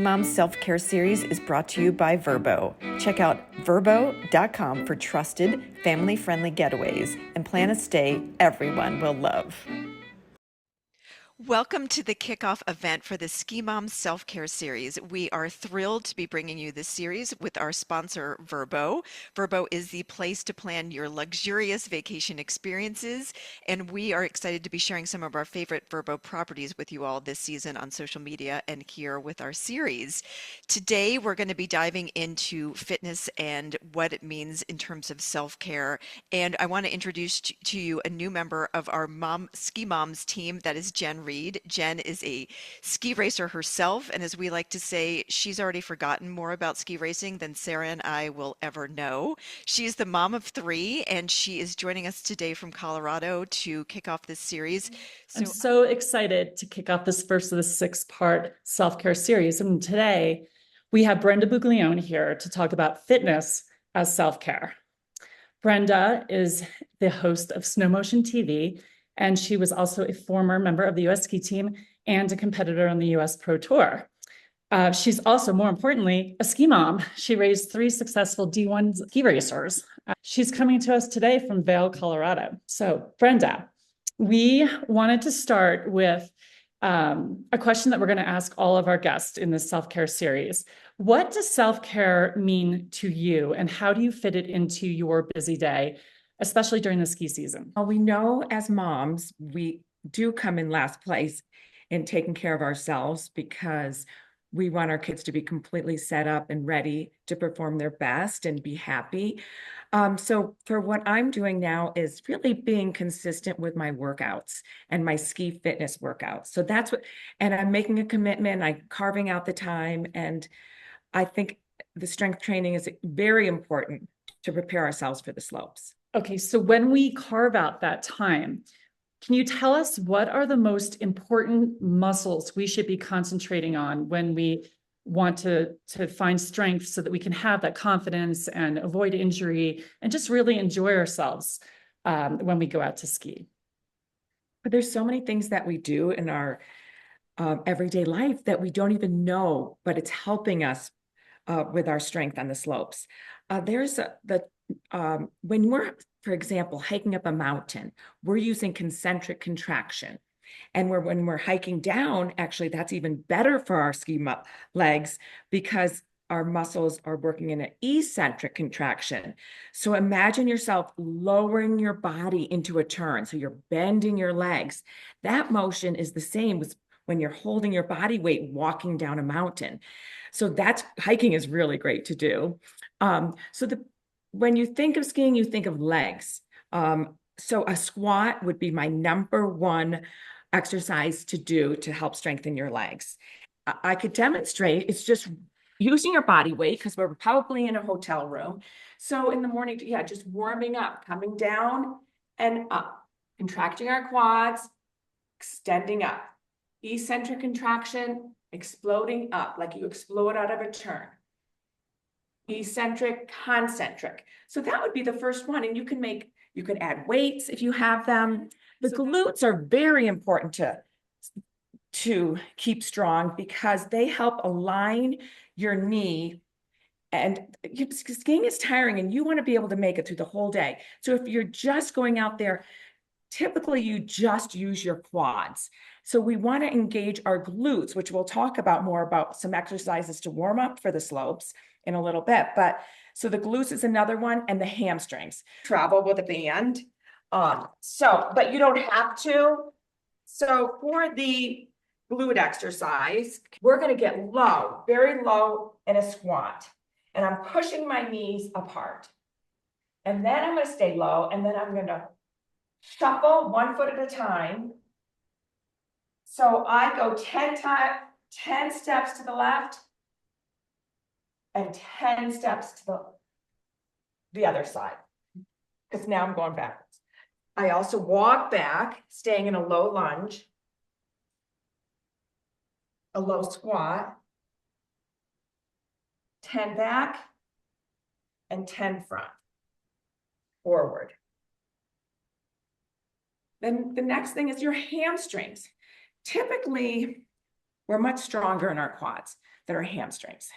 Ski Mom Self-Care Series is brought to you by VRBO. Check out VRBO.com for trusted, family-friendly getaways and plan a stay everyone will love. Welcome to the kickoff event for the Ski Mom Self-Care Series. We are thrilled to be bringing you this series with our sponsor, VRBO. VRBO is the place to plan your luxurious vacation experiences, and we are excited to be sharing some of our favorite VRBO properties with you all this season on social media and here with our series. Today, we're going to be diving into fitness and what it means in terms of self-care, and I want to introduce to you a new member of our Ski Moms team, that is Jen Reed. Jen is a ski racer herself, and as we like to say, she's already forgotten more about ski racing than Sarah and I will ever know. She's the mom of 3, and she is joining us today from Colorado to kick off this series. I'm so excited to kick off this first of the 6-part self-care series. And today we have Brenda Buglione here to talk about fitness as self-care. Brenda is the host of Snow Motion TV, and she was also a former member of the U.S. ski team and a competitor on the U.S. Pro Tour. She's also, more importantly, a ski mom. She raised 3 successful D1 ski racers. She's coming to us today from Vail, Colorado. So, Brenda, we wanted to start with a question that we're going to ask all of our guests in this self-care series. What does self-care mean to you, and how do you fit it into your busy day, especially during the ski season? Well, we know as moms, we do come in last place in taking care of ourselves because we want our kids to be completely set up and ready to perform their best and be happy. So for what I'm doing now is really being consistent with my workouts and my ski fitness workouts. So that's what, and I'm making a commitment, I'm carving out the time. And I think the strength training is very important to prepare ourselves for the slopes. Okay, so when we carve out that time, can you tell us what are the most important muscles we should be concentrating on when we want to find strength so that we can have that confidence and avoid injury and just really enjoy ourselves when we go out to ski? But there's so many things that we do in our everyday life that we don't even know, but it's helping us with our strength on the slopes. When we're, for example, hiking up a mountain, we're using concentric contraction. And when we're hiking down, actually, that's even better for our ski legs because our muscles are working in an eccentric contraction. So imagine yourself lowering your body into a turn. So you're bending your legs. That motion is the same as when you're holding your body weight walking down a mountain. So hiking is really great to do. When you think of skiing, you think of legs. So a squat would be my number 1 exercise to do to help strengthen your legs. I could demonstrate. It's just using your body weight because we're probably in a hotel room. So in the morning, just warming up, coming down and up, contracting our quads, extending up. Eccentric contraction, exploding up like you explode out of a turn. Eccentric, concentric. So that would be the first one. And you can add weights if you have them. The glutes are very important to keep strong because they help align your knee. And skiing is tiring and you want to be able to make it through the whole day. So if you're just going out there, typically you just use your quads. So we want to engage our glutes, which we'll talk about more about some exercises to warm up for the slopes in a little bit. But so the glutes is another one, and the hamstrings. Travel with a band. But you don't have to. So for the glute exercise, we're going to get low, very low in a squat. And I'm pushing my knees apart. And then I'm going to stay low, and then I'm going to shuffle 1 foot at a time. So I go 10 steps to the left and 10 steps to the other side, because now I'm going backwards. I also walk back, staying in a low lunge, a low squat, 10 back, and 10 front, forward. Then the next thing is your hamstrings. Typically, we're much stronger in our quads than our hamstrings.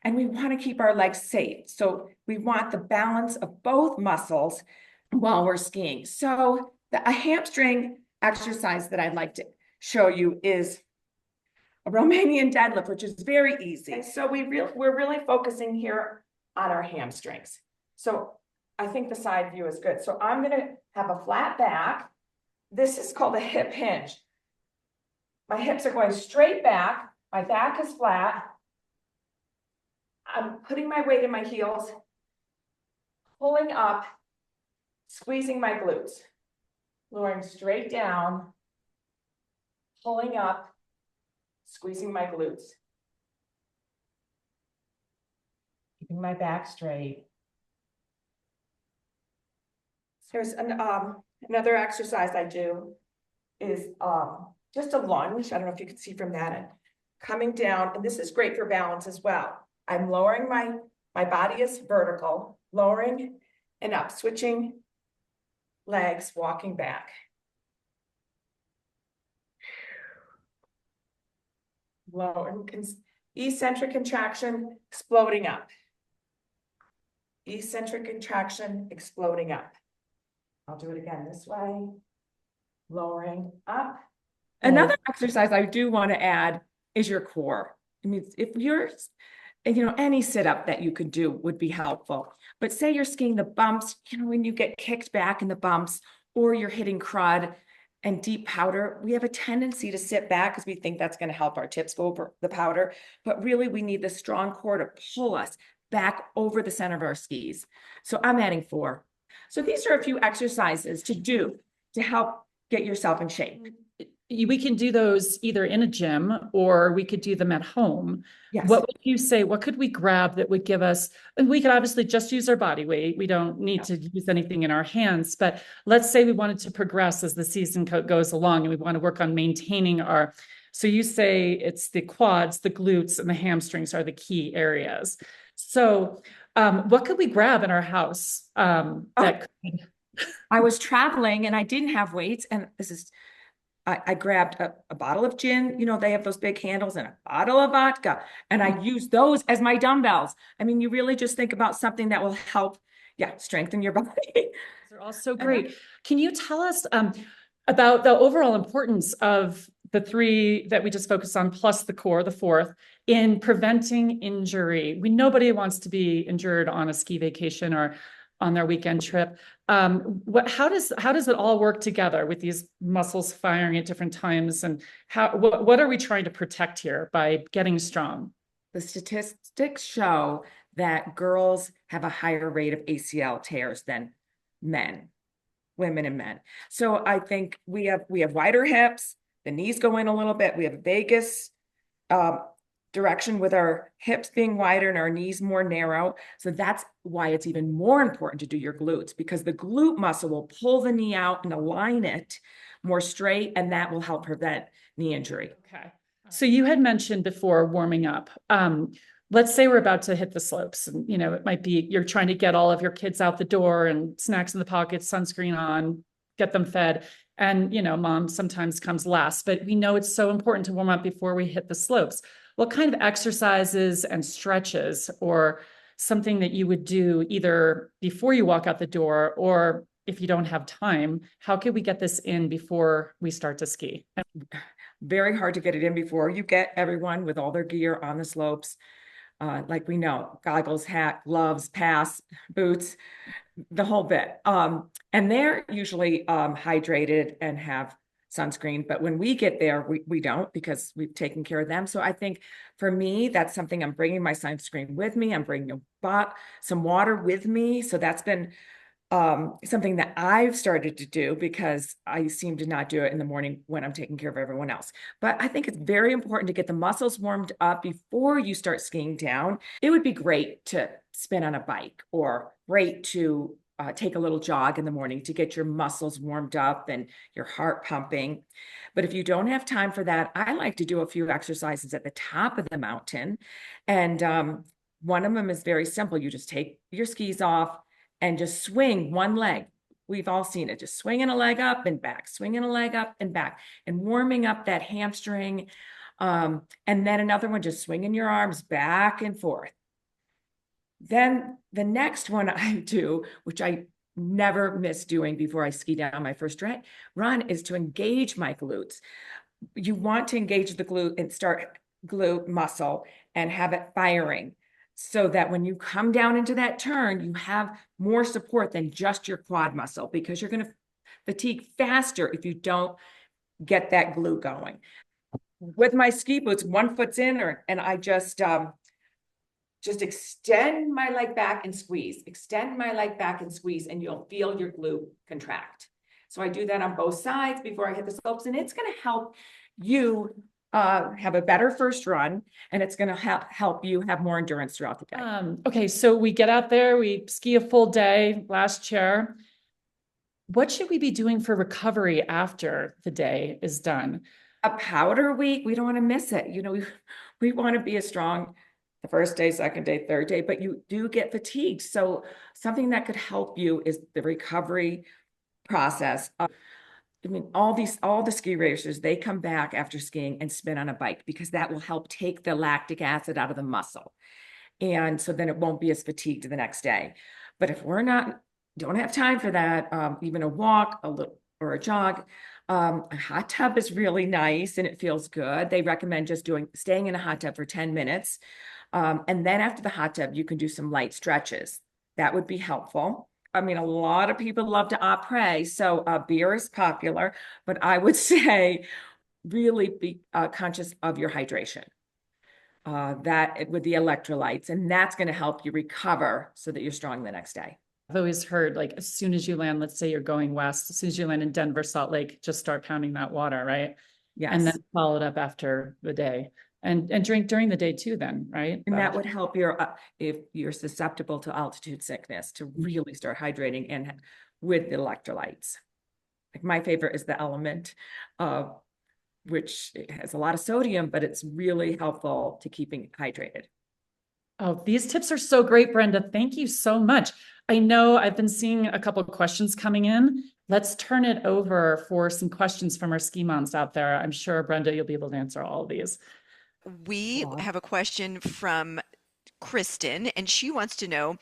And we want to keep our legs safe. So we want the balance of both muscles while we're skiing. So a hamstring exercise that I'd like to show you is a Romanian deadlift, which is very easy. And so we're really focusing here on our hamstrings. So I think the side view is good. So I'm going to have a flat back. This is called a hip hinge. My hips are going straight back. My back is flat. I'm putting my weight in my heels, pulling up, squeezing my glutes, lowering straight down, pulling up, squeezing my glutes, keeping my back straight. There's another exercise I do is just a lunge. I don't know if you can see from that, and coming down, and this is great for balance as well. I'm lowering my body is vertical, lowering and up, switching legs, walking back. Lower, eccentric contraction, exploding up. Eccentric contraction, exploding up. I'll do it again this way. Lowering up. Another exercise I do want to add is your core. I mean, if you're, any sit-up that you could do would be helpful. But say you're skiing the bumps, when you get kicked back in the bumps, or you're hitting crud and deep powder, we have a tendency to sit back because we think that's going to help our tips go over the powder. But really, we need the strong core to pull us back over the center of our skis. So I'm adding 4. So these are a few exercises to do to help get yourself in shape. We can do those either in a gym or we could do them at home. Yes. What would you say? What could we grab that would give us, and we could obviously just use our body weight. We don't need to use anything in our hands, but let's say we wanted to progress as the season goes along and we want to work on maintaining our, so you say it's the quads, the glutes, and the hamstrings are the key areas. So what could we grab in our house that could... I was traveling and I didn't have weights, and I grabbed a bottle of gin, they have those big handles, and a bottle of vodka, and I used those as my dumbbells. I mean, you really just think about something that will help, strengthen your body. They're all so great. Can you tell us about the overall importance of the 3 that we just focused on, plus the core, the 4th, in preventing injury? Nobody wants to be injured on a ski vacation or on their weekend trip. How does it all work together with these muscles firing at different times? And what are we trying to protect here by getting strong? The statistics show that girls have a higher rate of ACL tears than women and men. So I think we have wider hips, the knees go in a little bit, we have a vagus direction with our hips being wider and our knees more narrow. So that's why it's even more important to do your glutes, because the glute muscle will pull the knee out and align it more straight, and that will help prevent knee injury. Okay. So you had mentioned before warming up. Let's say we're about to hit the slopes, and it might be you're trying to get all of your kids out the door and snacks in the pockets, sunscreen on, get them fed. And, mom sometimes comes last, but we know it's so important to warm up before we hit the slopes. What kind of exercises and stretches or something that you would do either before you walk out the door, or if you don't have time, how can we get this in before we start to ski? Very hard to get it in before you get everyone with all their gear on the slopes. Like we know, goggles, hat, gloves, pass, boots, the whole bit. And they're usually hydrated and have sunscreen, but when we get there, we don't, because we've taken care of them. So I think for me, that's something I'm bringing my sunscreen with me. I'm bringing some water with me. So that's been something that I've started to do, because I seem to not do it in the morning when I'm taking care of everyone else. But I think it's very important to get the muscles warmed up before you start skiing down. It would be great to spin on a bike, or great to take a little jog in the morning to get your muscles warmed up and your heart pumping. But if you don't have time for that, I like to do a few exercises at the top of the mountain. And one of them is very simple. You just take your skis off and just swing one leg. We've all seen it, just swinging a leg up and back, swinging a leg up and back, and warming up that hamstring, And then another one, just swinging your arms back and forth. Then the next one I do, which I never miss doing before I ski down my first run, is to engage my glutes. You want to engage the glute and start glute muscle and have it firing so that when you come down into that turn, you have more support than just your quad muscle, because you're going to fatigue faster if you don't get that glute going. With my ski boots, one foot's in, and I just extend my leg back and squeeze, extend my leg back and squeeze, and you'll feel your glute contract. So I do that on both sides before I hit the slopes, and it's going to help you have a better first run, and it's going to help you have more endurance throughout the day. Okay, so we get out there, we ski a full day, last chair. What should we be doing for recovery after the day is done? A powder week, we don't want to miss it. We want to be as strong the first day, second day, third day, but you do get fatigued. So something that could help you is the recovery process. All the ski racers, they come back after skiing and spin on a bike, because that will help take the lactic acid out of the muscle. And so then it won't be as fatigued the next day. But if don't have time for that, even a walk, or a jog, a hot tub is really nice and it feels good. They recommend just staying in a hot tub for 10 minutes. And then after the hot tub, you can do some light stretches. That would be helpful. A lot of people love to après, so beer is popular, but I would say really be conscious of your hydration. That with the electrolytes, and that's going to help you recover so that you're strong the next day. I've always heard, like, as soon as you land, let's say you're going west, as soon as you land in Denver, Salt Lake, just start pounding that water, right? Yes. And then follow it up after the day. And drink during the day too, then, right? And that would help if you're susceptible to altitude sickness, to really start hydrating and with the electrolytes. Like, my favorite is the Element, which has a lot of sodium, but it's really helpful to keeping hydrated. Oh, these tips are so great, Brenda. Thank you so much. I know I've been seeing a couple of questions coming in. Let's turn it over for some questions from our ski moms out there. I'm sure, Brenda, you'll be able to answer all of these. We have a question from Kristen, and she wants to know,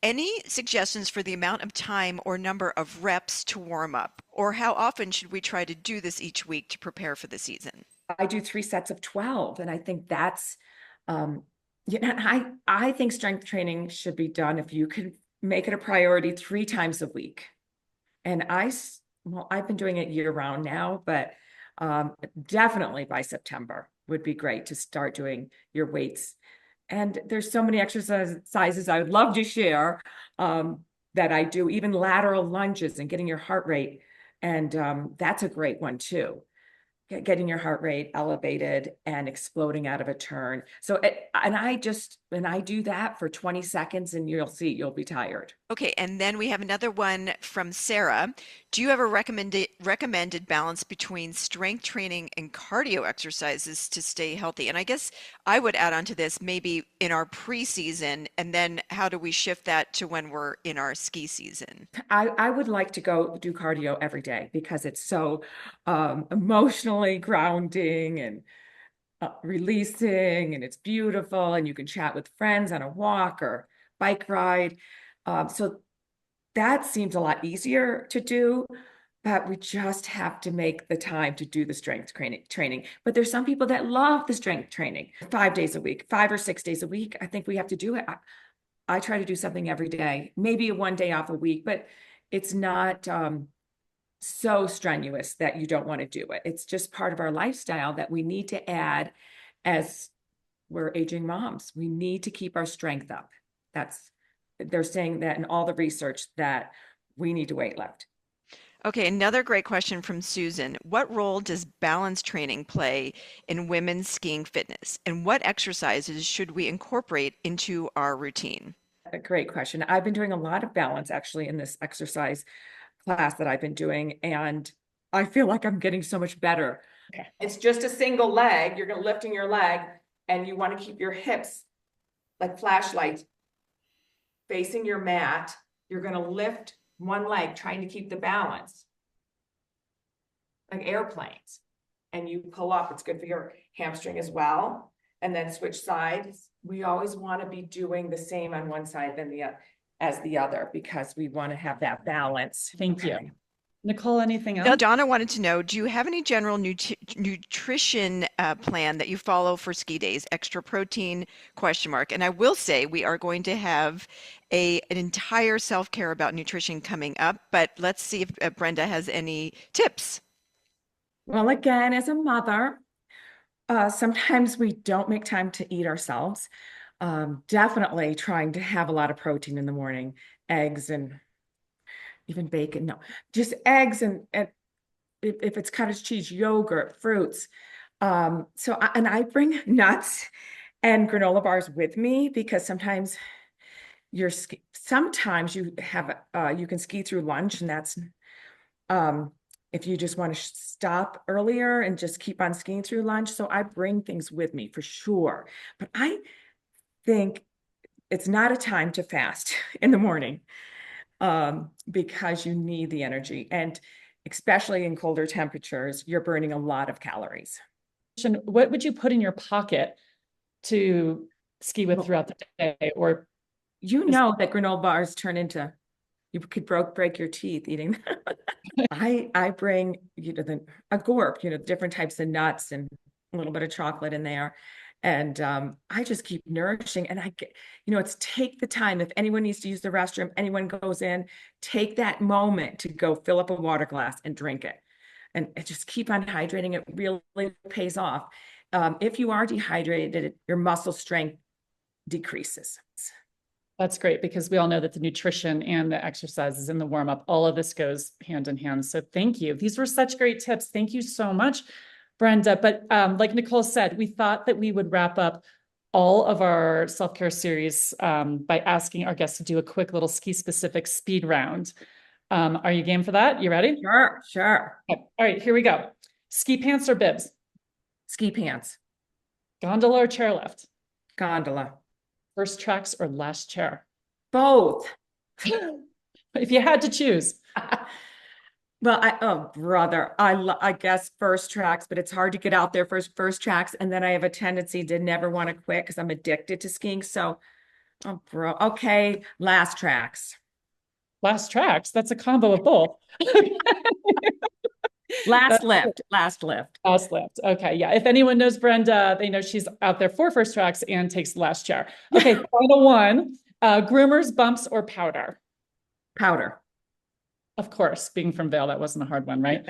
any suggestions for the amount of time or number of reps to warm up, or how often should we try to do this each week to prepare for the season? I do 3 sets of 12, and I think that's, I think strength training should be done, if you can make it a priority, 3 times a week. And I've been doing it year round now, but definitely by September would be great to start doing your weights. And there's so many exercises I would love to share that I do, even lateral lunges and getting your heart rate. And that's a great one too. Getting your heart rate elevated and exploding out of a turn. So, I do that for 20 seconds and you'll see, you'll be tired. Okay, and then we have another one from Sarah. Do you have a recommended balance between strength training and cardio exercises to stay healthy? And I guess I would add on to this, maybe in our preseason, and then how do we shift that to when we're in our ski season? I would like to go do cardio every day, because it's so emotionally grounding and releasing, and it's beautiful, and you can chat with friends on a walk or bike ride. So that seems a lot easier to do, but we just have to make the time to do the strength training. But there's some people that love the strength training 5 days a week, 5 or 6 days a week. I think we have to do it. I try to do something every day, maybe 1 day off a week, but it's not so strenuous that you don't want to do it. It's just part of our lifestyle that we need to add as we're aging moms. We need to keep our strength up. They're saying that in all the research that we need to weight lift. Okay, another great question from Susan. What role does balance training play in women's skiing fitness? And what exercises should we incorporate into our routine? A great question. I've been doing a lot of balance actually in this exercise class that I've been doing, and I feel like I'm getting so much better. Okay. It's just a single leg. You're lifting your leg, and you want to keep your hips like flashlights facing your mat. You're going to lift one leg, trying to keep the balance like airplanes. and you pull up. It's good for your hamstring as well. And then switch sides. We always want to be doing the same on one side than as the other, because we want to have that balance. Thank you. Nicole, anything Now, else? Donna wanted to know, do you have any general nutrition plan that you follow for ski days? Extra protein, question mark. And I will say we are going to have an entire self-care about nutrition coming up, but let's see if Brenda has any tips. Well, again, as a mother, sometimes we don't make time to eat ourselves. Definitely trying to have a lot of protein in the morning, eggs and even bacon. No, just eggs and if it's cottage cheese, yogurt, fruits. And I bring nuts and granola bars with me, because sometimes sometimes you have you can ski through lunch, and that's if you just want to stop earlier and just keep on skiing through lunch. So I bring things with me for sure. But I think it's not a time to fast in the morning, because you need the energy. And especially in colder temperatures, you're burning a lot of calories. What would you put in your pocket to ski with throughout the day? Or you know that granola bars turn into, you could break your teeth eating. I bring, a gourd, different types of nuts and a little bit of chocolate in there. And I just keep nourishing. And I get, it's take the time. If anyone needs to use the restroom, anyone goes in, take that moment to go fill up a water glass and drink it. And just keep on hydrating. It really pays off. If you are dehydrated, your muscle strength decreases. That's great, because we all know that the nutrition and the exercises and the warm up, all of this goes hand in hand. So thank you. These were such great tips. Thank you so much, Brenda. But like Nicole said, we thought that we would wrap up all of our self-care series by asking our guests to do a quick little ski-specific speed round. Are you game for that? You ready? Sure. Okay. All right, here we go. Ski pants or bibs? Ski pants. Gondola or chairlift? Gondola. First tracks or last chair? Both. If you had to choose. Well, oh brother, I guess first tracks, but it's hard to get out there first tracks. And then I have a tendency to never want to quit because I'm addicted to skiing. So, okay, last tracks. Last tracks, that's a combo of both. Last lift. Last lift. Okay, yeah. If anyone knows Brenda, they know she's out there for first tracks and takes the last chair. Okay, final one. Groomers, bumps, or powder? Powder. Of course, being from Vail, that wasn't a hard one, right?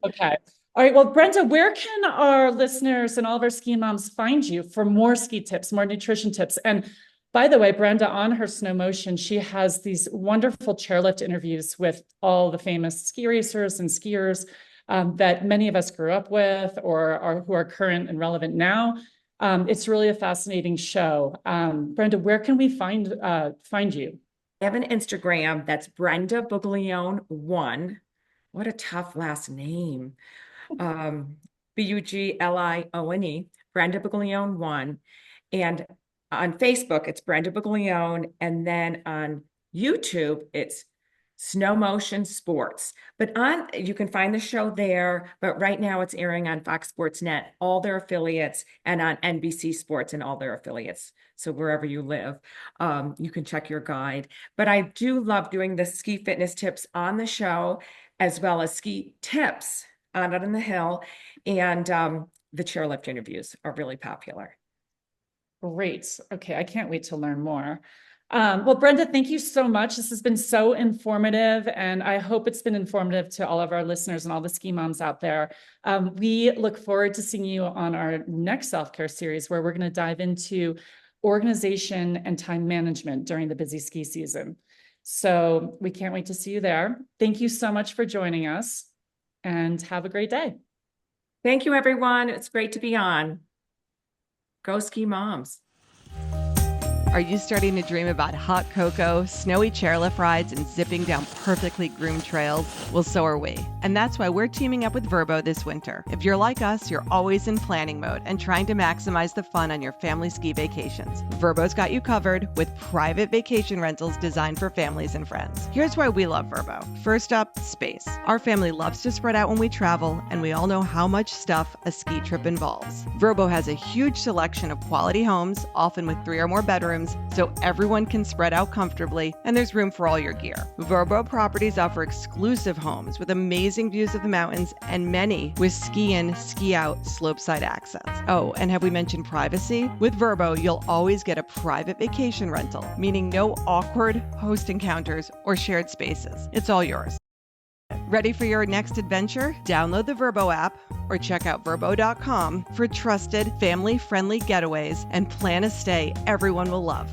Okay. All right, well, Brenda, where can our listeners and all of our ski moms find you for more ski tips, more nutrition tips? And by the way, Brenda, on her Snow Motion, she has these wonderful chairlift interviews with all the famous ski racers and skiers that many of us grew up with or who are current and relevant now. It's really a fascinating show. Brenda, where can we find you? I have an Instagram that's Brenda Buglione 1. What a tough last name. Buglione, Brenda Buglione 1. And on Facebook, it's Brenda Buglione. And then on YouTube, it's Snow Motion Sports. But you can find the show there. But right now it's airing on Fox SportsNet, all their affiliates, and on NBC Sports and all their affiliates. So wherever you live, you can check your guide. But I do love doing the ski fitness tips on the show, as well as ski tips on Out on the Hill. And the chairlift interviews are really popular. Great. Okay, I can't wait to learn more. Well, Brenda, thank you so much. This has been so informative, and I hope it's been informative to all of our listeners and all the ski moms out there. We look forward to seeing you on our next self-care series, where we're going to dive into organization and time management during the busy ski season. So we can't wait to see you there. Thank you so much for joining us, and have a great day. Thank you, everyone. It's great to be on. Go Ski Moms. Are you starting to dream about hot cocoa, snowy chairlift rides, and zipping down perfectly groomed trails? Well, so are we. And that's why we're teaming up with VRBO this winter. If you're like us, you're always in planning mode and trying to maximize the fun on your family ski vacations. VRBO's got you covered with private vacation rentals designed for families and friends. Here's why we love VRBO. First up, space. Our family loves to spread out when we travel, and we all know how much stuff a ski trip involves. VRBO has a huge selection of quality homes, often with 3 or more bedrooms, so everyone can spread out comfortably, and there's room for all your gear. VRBO properties offer exclusive homes with amazing views of the mountains, and many with ski-in, ski-out, slopeside access. Oh, and have we mentioned privacy? With VRBO, you'll always get a private vacation rental, meaning no awkward host encounters or shared spaces. It's all yours. Ready for your next adventure? Download the VRBO app or check out vrbo.com for trusted, family-friendly getaways and plan a stay everyone will love.